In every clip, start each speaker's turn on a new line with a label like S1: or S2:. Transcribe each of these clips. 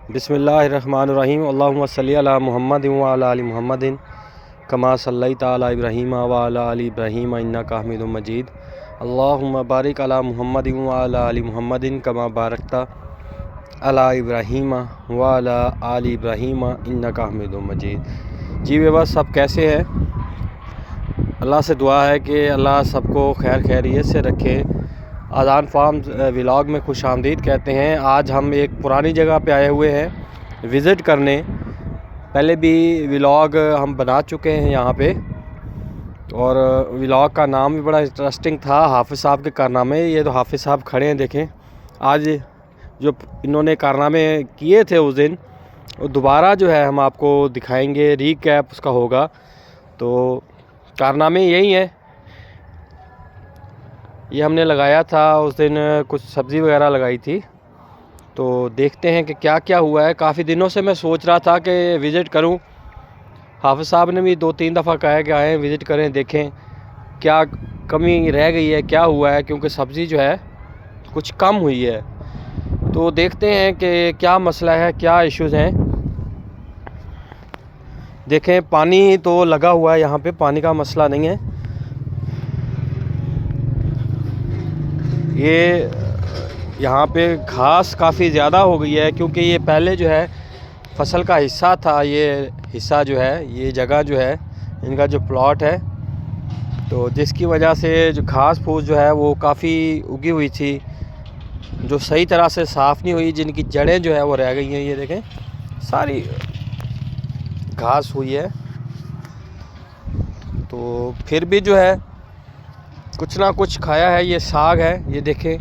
S1: बिस्मिल्लाहिर्रहमानिर्रहीम। अल्लाहुम्मा सल्ली अला मुहम्मदिन व अला आलि मुहम्मदिन कमा सल्लैता अला इब्राहीम व अला आलि इब्राहीम इन्नका हमीदुम मजीद। अल्लाहुम्मा बारिक अला मुहम्मदिन व अला आलि मुहम्मदिन कमा बारकता अला इब्राहीम व अला आलि इब्राहीम इन्नका हमीदुम मजीद। जी व्यवस्था सब कैसे हैं? अल्लाह से दुआ है कि अल्लाह सबको खैर खैरियत से रखे। आज़ान फार्म व्लॉग में खुश आमदीद कहते हैं। आज हम एक पुरानी जगह पे आए हुए हैं विज़िट करने। पहले भी व्लॉग हम बना चुके हैं यहाँ पे, और व्लॉग का नाम भी बड़ा इंटरेस्टिंग था, हाफिज़ साहब के कारनामे। ये तो हाफिज़ साहब खड़े हैं, देखें। आज जो इन्होंने कारनामे किए थे उस दिन, वो दोबारा जो है हम आपको दिखाएंगे, रीकैप उसका होगा। तो कारनामे यही हैं। ये हमने लगाया था उस दिन, कुछ सब्ज़ी वगैरह लगाई थी। तो देखते हैं कि क्या क्या हुआ है। काफ़ी दिनों से मैं सोच रहा था कि विज़िट करूं। हाफिज़ साहब ने भी 2-3 दफ़ा कहा है कि आएँ विज़िट करें, देखें क्या कमी रह गई है, क्या हुआ है, क्योंकि सब्ज़ी जो है कुछ कम हुई है। तो देखते हैं कि क्या मसला है, क्या इश्यूज़ हैं। देखें, पानी तो लगा हुआ है यहाँ पे, पानी का मसला नहीं है। ये यहाँ पे घास काफ़ी ज़्यादा हो गई है, क्योंकि ये पहले जो है फसल का हिस्सा था। ये हिस्सा जो है, ये जगह जो है, इनका जो प्लॉट है, तो जिसकी वजह से जो घास फूस जो है वो काफ़ी उगी हुई थी, जो सही तरह से साफ़ नहीं हुई, जिनकी जड़ें जो है वो रह गई हैं। ये देखें, सारी घास हुई है। तो फिर भी जो है कुछ ना कुछ खाया है। ये साग है, ये देखें।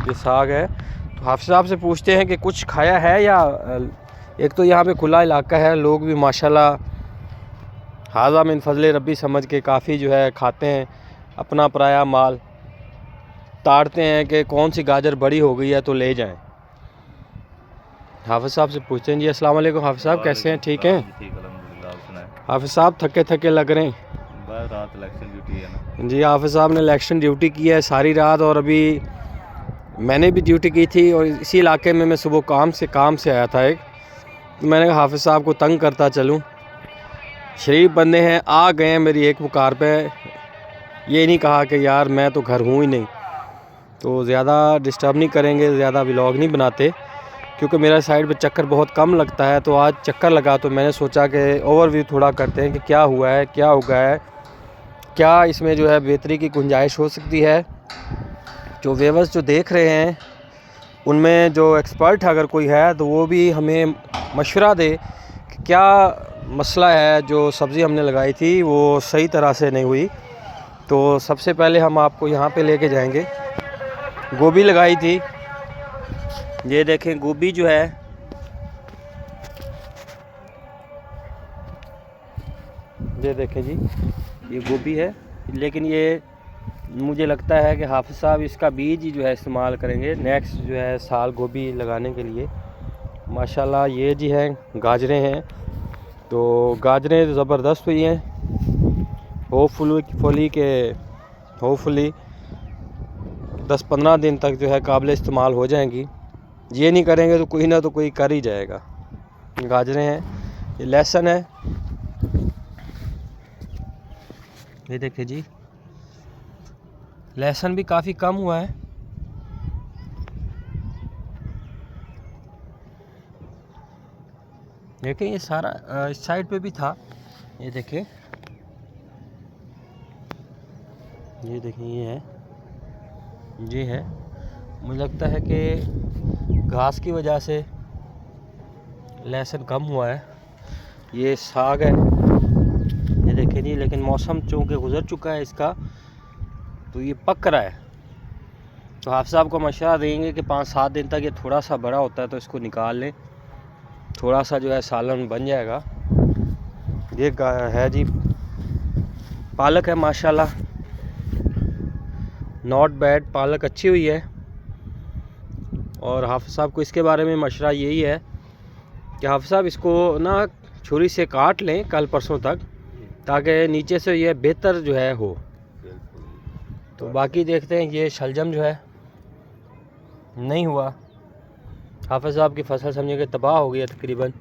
S1: ये साग है। तो हाफिज़ साहब से पूछते हैं कि कुछ खाया है या। एक तो यहाँ पे खुला इलाका है, लोग भी माशाल्लाह हाज़ा मिन फज़ले रब्बी समझ के काफ़ी जो है खाते हैं। अपना पराया माल ताड़ते हैं कि कौन सी गाजर बड़ी हो गई है तो ले जाएं। हाफिज़ साहब से पूछते हैं। जी अस्सलाम वालेकुम हाफिज़ साहब, कैसे हैं? ठीक हैं?
S2: ठीक अल्हम्दुलिल्लाह। आप सुनाएं?
S1: हाफिज़ साहब थके थके लग रहे हैं।
S2: बस रात इलेक्शन ड्यूटी है ना।
S1: जी, हाफिज़ साहब ने इलेक्शन ड्यूटी की है सारी रात, और अभी मैंने भी ड्यूटी की थी, और इसी इलाके में मैं सुबह काम से आया था एक। तो मैंने कहा हाफिज़ साहब को तंग करता चलूँ। शरीफ बंदे हैं, आ गए हैं मेरी एक पुकार पे। ये नहीं कहा कि यार मैं तो घर हूँ ही नहीं, तो ज़्यादा डिस्टर्ब नहीं करेंगे, ज़्यादा व्लॉग नहीं बनाते, क्योंकि मेरा साइड पे चक्कर बहुत कम लगता है। तो आज चक्कर लगा, तो मैंने सोचा कि ओवरव्यू थोड़ा करते हैं कि क्या हुआ है, क्या उगा है, क्या इसमें जो है बेहतरी की गुंजाइश हो सकती है। जो व्यूअर्स जो देख रहे हैं, उनमें जो एक्सपर्ट अगर कोई है तो वो भी हमें मशवरा दे कि क्या मसला है। जो सब्ज़ी हमने लगाई थी वो सही तरह से नहीं हुई। तो सबसे पहले हम आपको यहाँ पे लेके जाएंगे। गोभी लगाई थी, ये देखें गोभी जो है, ये देखें जी, ये गोभी है। लेकिन ये मुझे लगता है कि हाफिज़ साहब इसका बीज ही जो है इस्तेमाल करेंगे नेक्स्ट जो है साल गोभी लगाने के लिए। माशाल्लाह ये जी हैं गाजरें हैं। तो गाजरें तो ज़बरदस्त हुई हैं। होपफुली 10-15 दिन तक जो है काबिल इस्तेमाल हो जाएंगी। ये नहीं करेंगे तो कोई ना तो कोई कर ही जाएगा। गाजरें हैं, ये लहसुन है, ये देखिए जी, लहसुन भी काफ़ी कम हुआ है। देखें ये सारा इस साइड पे भी था, ये देखें, ये देखें, ये है। मुझे लगता है कि घास की वजह से लहसुन कम हुआ है। ये साग है, ये देखें जी। लेकिन मौसम चूँकि गुज़र चुका है इसका, तो ये पक रहा है। तो हाफिज़ साहब को मशवरा देंगे कि 5-7 दिन तक ये थोड़ा सा बड़ा होता है तो इसको निकाल लें, थोड़ा सा जो है सालन बन जाएगा। ये है जी, पालक है माशाल्लाह, नॉट बैड, पालक अच्छी हुई है। और हाफिज़ साहब को इसके बारे में मशवरा यही है कि हाफिज़ साहब इसको ना छुरी से काट लें कल परसों तक, ताकि नीचे से ये बेहतर जो है हो। तो बाकी देखते हैं। ये शलजम जो है नहीं हुआ, हाफिज़ साहब की फसल समझे कि तबाह हो गई है तकरीबन।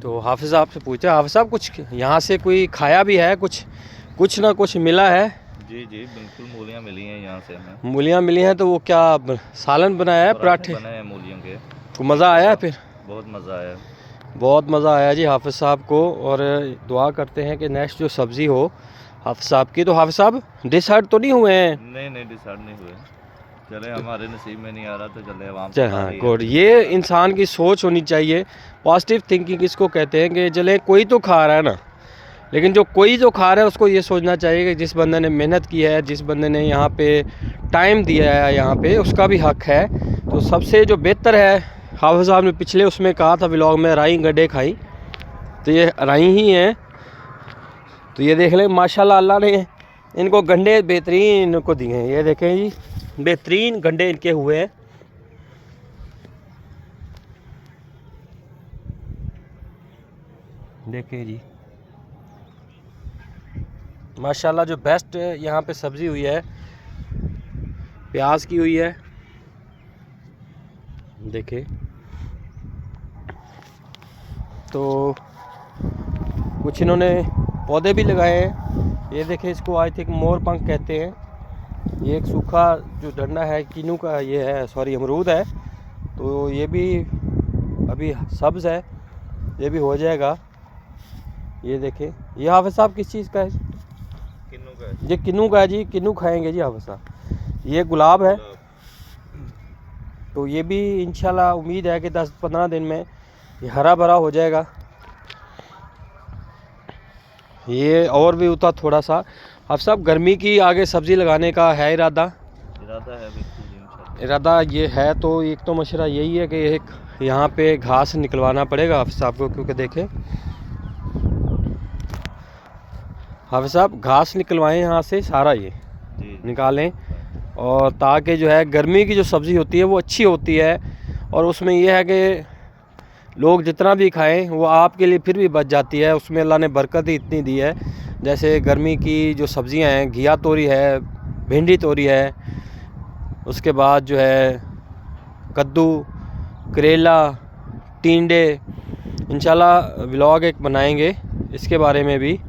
S1: तो हाफिज़ साहब से पूछते हैं, हाफिज़ साहब कुछ यहाँ से कोई खाया भी है, कुछ ना कुछ मिला है?
S2: जी जी बिल्कुल, मूलियाँ मिली हैं यहाँ से हमें।
S1: मूलियाँ मिली हैं, तो वो क्या सालन बनाया है, पराठे
S2: बने हैं मूलियों के।
S1: को मज़ा आया है? फिर
S2: बहुत मज़ा आया।
S1: बहुत मज़ा आया जी हाफिज़ साहब को। और दुआ करते हैं कि नेक्स्ट जो सब्ज़ी हो हाफिज़ साहब की। तो हाफिज़ साहब डिसाइड तो नहीं हुए हैं?
S2: नहीं डिसाइड नहीं हुए, चले हमारे नसीब में नहीं आ रहा तो चले आवाम
S1: चल हाँ गुड। ये इंसान की सोच होनी चाहिए, पॉजिटिव थिंकिंग इसको कहते हैं कि चले कोई तो खा रहा है ना, लेकिन जो कोई जो खा रहा है उसको ये सोचना चाहिए कि जिस बंदे ने मेहनत की है, जिस बंदे ने यहाँ पे टाइम दिया है, यहाँ पे उसका भी हक है। तो सबसे जो बेहतर है, हाफिज़ साहब ने पिछले उसमें कहा था व्लॉग में, राई गड्ढे खाई, तो ये राई ही हैं। तो ये देख लें माशाल्लाह, अल्लाह ने इनको गंडे बेहतरीन इनको दिए हैं। ये देखें जी, बेहतरीन गंडे इनके हुए हैं। देखें जी माशाल्लाह, जो बेस्ट यहाँ पे सब्ज़ी हुई है प्याज की हुई है। देखें तो कुछ इन्होंने पौधे भी लगाए हैं। ये देखें, इसको आई थिंक मोर पंख कहते हैं। ये एक सूखा जो डंडा है किन्नू का, ये है सॉरी अमरूद है, तो ये भी अभी सब्ज़ है, ये भी हो जाएगा। ये देखें, ये हाफिज़ साहब किस चीज़ का है?
S2: किन्नू का है।
S1: ये किन्नू का है जी, किन्नू खाएंगे जी हाफिज़ साहब। ये गुलाब है, तो ये भी इंशाल्लाह उम्मीद है कि 10-15 दिन में ये हरा भरा हो जाएगा। ये और भी होता थोड़ा सा। अब सब गर्मी की आगे सब्ज़ी लगाने का है इरादा
S2: है बिल्कुल इंशाल्लाह।
S1: इरादा ये है। तो एक तो मशवरा यही है कि एक यहाँ पे घास निकलवाना पड़ेगा हाफिज़ साहब को, क्योंकि देखें हाफिज़ साहब घास निकलवाएं यहाँ से सारा, ये निकालें, और ताकि जो है गर्मी की जो सब्ज़ी होती है वो अच्छी होती है। और उसमें यह है कि लोग जितना भी खाएं वो आपके लिए फिर भी बच जाती है, उसमें अल्लाह ने बरकत ही इतनी दी है। जैसे गर्मी की जो सब्ज़ियां हैं, घिया तोरी है, भिंडी तोरी है, उसके बाद जो है कद्दू, करेला, टिंडे। इंशाल्लाह व्लॉग एक बनाएंगे इसके बारे में भी।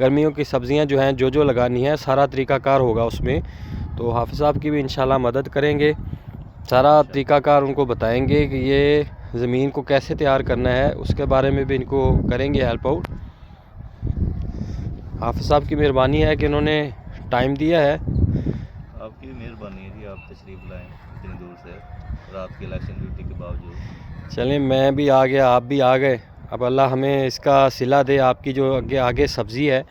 S1: गर्मियों की सब्ज़ियां जो हैं जो लगानी है सारा तरीक़ाकार होगा उसमें। तो हाफिज़ साहब की भी इंशाल्लाह मदद करेंगे, सारा तरीक़ाकार उनको बताएंगे कि ये ज़मीन को कैसे तैयार करना है, उसके बारे में भी इनको करेंगे हेल्प आउट। हाफिज़ साहब की मेहरबानी है कि उन्होंने टाइम दिया है।
S2: आपकी मेहरबानी है जी, आप तशरीफ़ लाएँ इतनी दूर से रात की इलेक्शन ड्यूटी के बावजूद।
S1: चलें, मैं भी आ गया, आप भी आ गए। अब अल्लाह हमें इसका सिला दे, आपकी जो आगे सब्ज़ी है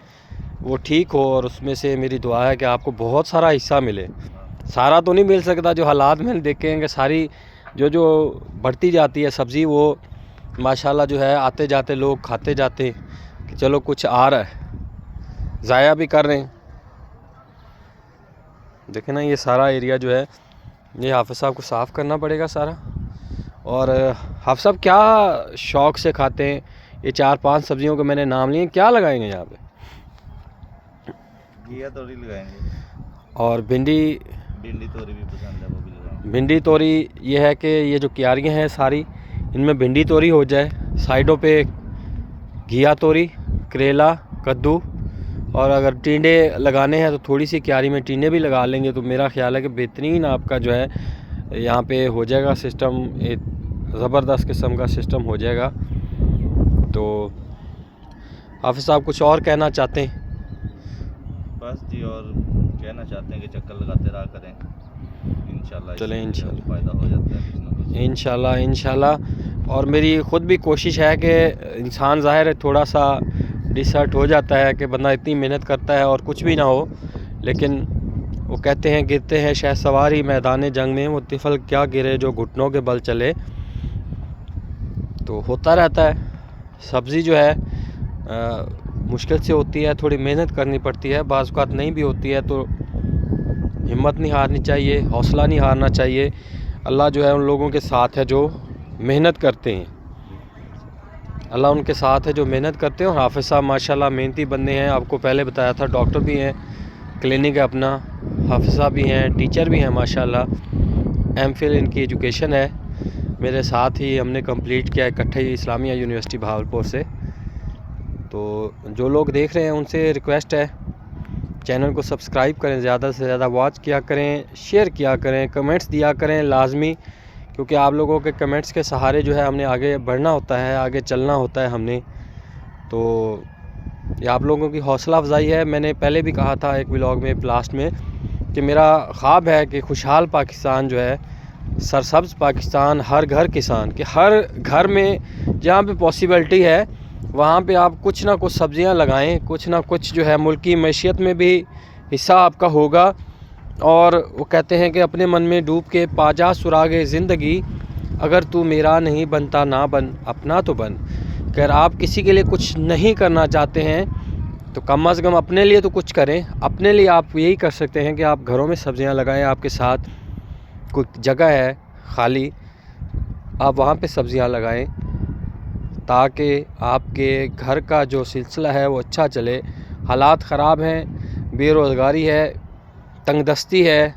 S1: वो ठीक हो, और उसमें से मेरी दुआ है कि आपको बहुत सारा हिस्सा मिले। सारा तो नहीं मिल सकता, जो हालात मैंने देखे हैं कि सारी जो बढ़ती जाती है सब्ज़ी, वो माशाल्लाह जो है आते जाते लोग खाते जाते कि चलो कुछ आ रहा है, ज़ाया भी कर रहे हैं। देखें ना, ये सारा एरिया जो है ये हाफिज़ साहब को साफ़ करना पड़ेगा सारा। और हाफिज़ साहब क्या शौक़ से खाते हैं? ये 4-5 सब्ज़ियों के मैंने नाम लिए, क्या लगाएंगे यहाँ पे?
S2: घिया तोरी लगाएंगे,
S1: और भिंडी
S2: तोरी भी पसंद है, वो भी लगाएंगे।
S1: भिंडी तोरी ये है कि ये जो क्यारियाँ हैं सारी, इनमें भिंडी तोरी हो जाए, साइडों पे घिया तोरी, करेला, कद्दू, और अगर टिंडे लगाने हैं तो थोड़ी सी क्यारी में टिंडे भी लगा लेंगे। तो मेरा ख्याल है कि बेहतरीन आपका जो है यहाँ पे हो जाएगा सिस्टम, एक ज़बरदस्त किस्म का सिस्टम हो जाएगा। तो हाफिज़ साहब कुछ और कहना चाहते हैं?
S2: बस जी, और कहना चाहते हैं कि चक्कर लगाते रहा करें, इंशाल्लाह
S1: चलें इंशाल्लाह
S2: फ़ायदा हो जाता है कुछ ना कुछ,
S1: इंशाल्लाह। और मेरी ख़ुद भी कोशिश है कि इंसान ज़ाहिर है थोड़ा सा डिसर्ट हो जाता है कि बंदा इतनी मेहनत करता है और कुछ भी ना हो, लेकिन वो कहते हैं गिरते हैं शहसवार ही मैदान जंग में, वो तिफल क्या गिरे जो घुटनों के बल चले। तो होता रहता है। सब्ज़ी जो है मुश्किल से होती है, थोड़ी मेहनत करनी पड़ती है, बाज़ औक़ात नहीं भी होती है, तो हिम्मत नहीं हारनी चाहिए, हौसला नहीं हारना चाहिए। अल्लाह जो है उन लोगों के साथ है जो मेहनत करते हैं, अल्लाह उनके साथ है जो मेहनत करते हैं। और हाफिज़ साहब माशाल्लाह मेहनती बंदे हैं, आपको पहले बताया था, डॉक्टर भी हैं, क्लिनिक है अपना, हाफिज़ साहब भी हैं, टीचर भी हैं माशाल्लाह। एमफिल इनकी एजुकेशन है, मेरे साथ ही हमने कंप्लीट किया इकट्ठे ही इस्लामिया यूनिवर्सिटी भावलपुर से। तो जो लोग देख रहे हैं उनसे रिक्वेस्ट है चैनल को सब्सक्राइब करें, ज़्यादा से ज़्यादा वॉच किया करें, शेयर किया करें, कमेंट्स दिया करें लाजमी, क्योंकि आप लोगों के कमेंट्स के सहारे जो है हमने आगे बढ़ना होता है, आगे चलना होता है हमने। तो ये आप लोगों की हौसला अफजाई है। मैंने पहले भी कहा था एक व्लॉग में लास्ट में कि मेरा ख्वाब है कि खुशहाल पाकिस्तान जो है, सरसब्ज़ पाकिस्तान, हर घर किसान, कि हर घर में जहाँ पे पॉसिबिलिटी है वहाँ पे आप कुछ ना कुछ सब्ज़ियाँ लगाएं, कुछ ना कुछ जो है मुल्क की मैशियत में भी हिस्सा आपका होगा। और वो कहते हैं कि अपने मन में डूब के पाजा सुरागे ज़िंदगी, अगर तू मेरा नहीं बनता ना बन, अपना तो बन। अगर आप किसी के लिए कुछ नहीं करना चाहते हैं तो कम अज़ कम अपने लिए तो कुछ करें। अपने लिए आप यही कर सकते हैं कि आप घरों में सब्ज़ियाँ लगाएं, आपके साथ कोई जगह है खाली, आप वहाँ पे सब्ज़ियाँ लगाएं ताकि आपके घर का जो सिलसिला है वो अच्छा चले। हालात ख़राब हैं, बेरोज़गारी है, तंगदस्ती है,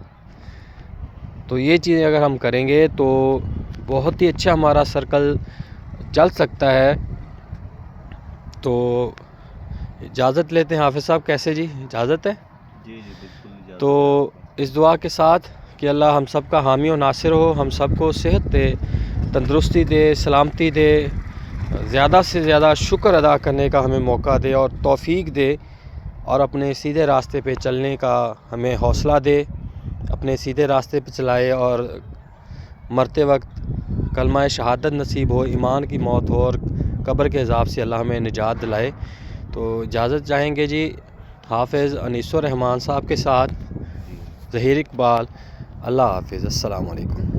S1: तो ये चीज़ें अगर हम करेंगे तो बहुत ही अच्छा हमारा सर्कल चल सकता है। तो इजाज़त लेते हैं हाफिज़ साहब, कैसे जी, इजाज़त है?
S2: जी जी बिल्कुल इजाज़त
S1: तो
S2: है आपको।
S1: इस दुआ के साथ कि अल्लाह हम सब का हामी और नासिर हो, हम सब को सेहत दे, तंदुरुस्ती दे, सलामती दे, ज़्यादा से ज़्यादा शुक्र अदा करने का हमें मौका दे और तौफ़ीक दे, और अपने सीधे रास्ते पे चलने का हमें हौसला दे, अपने सीधे रास्ते पे चलाए और मरते वक्त कलमा शहादत नसीब हो, ईमान की मौत हो और कब्र के अज़ाब से अल्लाह हमें निजात दिलाए। तो इजाज़त चाहेंगे जी हाफिज़ अनीसुर रहमान साहब के साथ,
S2: जी
S1: ज़हीर इकबाल। अल्लाह हाफिज़, अस्सलाम वालेकुम।